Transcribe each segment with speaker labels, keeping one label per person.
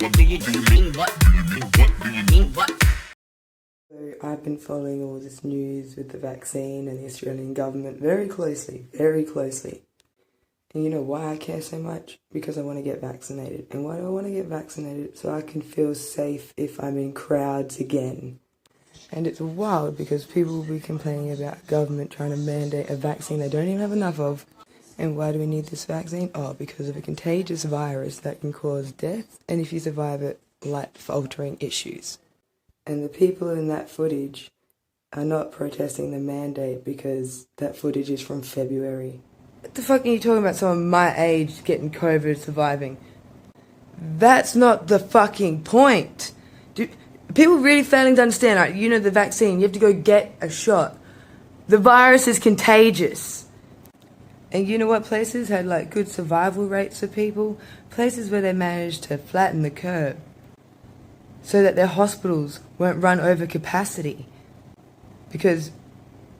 Speaker 1: So I've been following all this news with the vaccine and the Australian government very closely, very closely. And you know why I care so much? Because I want to get vaccinated. And why do I want to get vaccinated? So I can feel safe if I'm in crowds again. And it's wild because people will be complaining about government trying to mandate a vaccine they don't even have enough of. And why do we need this vaccine? Oh, because of a contagious virus that can cause death, and if you survive it, life-altering issues. And the people in that footage are not protesting the mandate because that footage is from February. What the fuck are you talking about someone my age getting COVID surviving? That's not the fucking point. People really failing to understand, right? You know the vaccine, you have to go get a shot. The virus is contagious. And you know what places had like good survival rates for people? Places where they managed to flatten the curve so that their hospitals weren't run over capacity because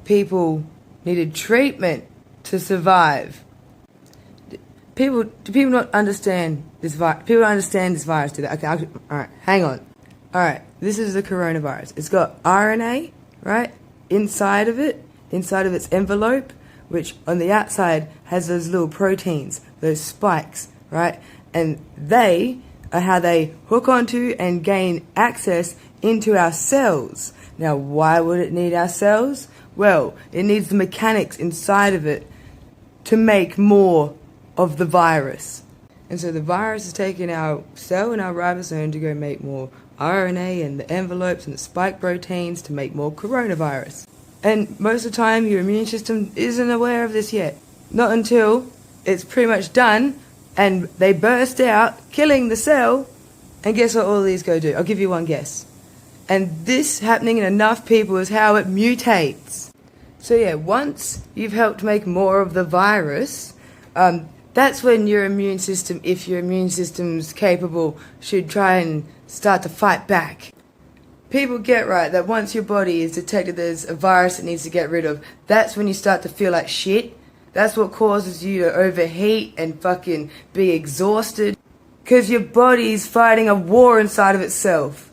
Speaker 1: people needed treatment to survive. Do people not understand this virus? People don't understand this virus, do they? Okay, alright, hang on. Alright, this is the coronavirus. It's got RNA, right, inside of its envelope, which on the outside has those little proteins, those spikes, right? And they are how they hook onto and gain access into our cells. Now, why would it need our cells? Well, it needs the mechanics inside of it to make more of the virus. And so the virus is taking our cell and our ribosome to go make more RNA and the envelopes and the spike proteins to make more coronavirus. And most of the time, your immune system isn't aware of this yet. Not until it's pretty much done and they burst out, killing the cell. And guess what all these go do? I'll give you one guess. And this happening in enough people is how it mutates. So yeah, once you've helped make more of the virus, that's when your immune system, if your immune system's capable, should try and start to fight back. People get right that once your body is detected there's a virus it needs to get rid of, that's when you start to feel like shit. That's what causes you to overheat and fucking be exhausted. Because your body's fighting a war inside of itself.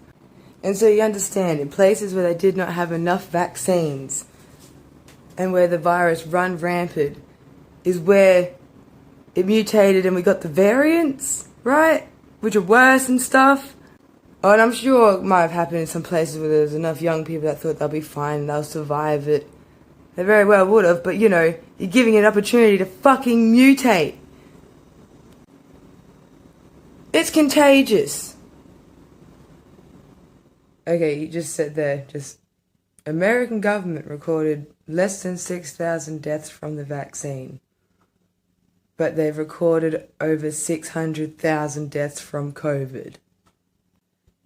Speaker 1: And so you understand, in places where they did not have enough vaccines and where the virus run rampant is where it mutated and we got the variants, right? Which are worse and stuff. Oh, and I'm sure it might have happened in some places where there's enough young people that thought they'll be fine, they'll survive it. They very well would have, but you know, you're giving it an opportunity to fucking mutate. It's contagious. Okay, you just said there, American government recorded less than 6,000 deaths from the vaccine. But they've recorded over 600,000 deaths from COVID.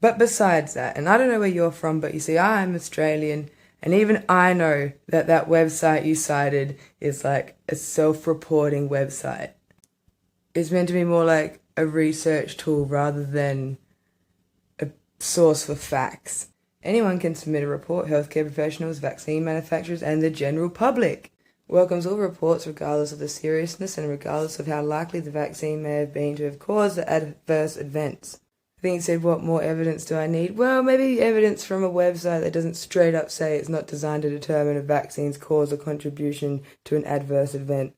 Speaker 1: But besides that, and I don't know where you're from, but you see, I'm Australian, and even I know that that website you cited is like a self-reporting website. It's meant to be more like a research tool rather than a source for facts. Anyone can submit a report, healthcare professionals, vaccine manufacturers, and the general public. Welcomes all reports regardless of the seriousness and regardless of how likely the vaccine may have been to have caused the adverse events. I think he said, what more evidence do I need? Well, maybe evidence from a website that doesn't straight up say it's not designed to determine a vaccine's cause or contribution to an adverse event.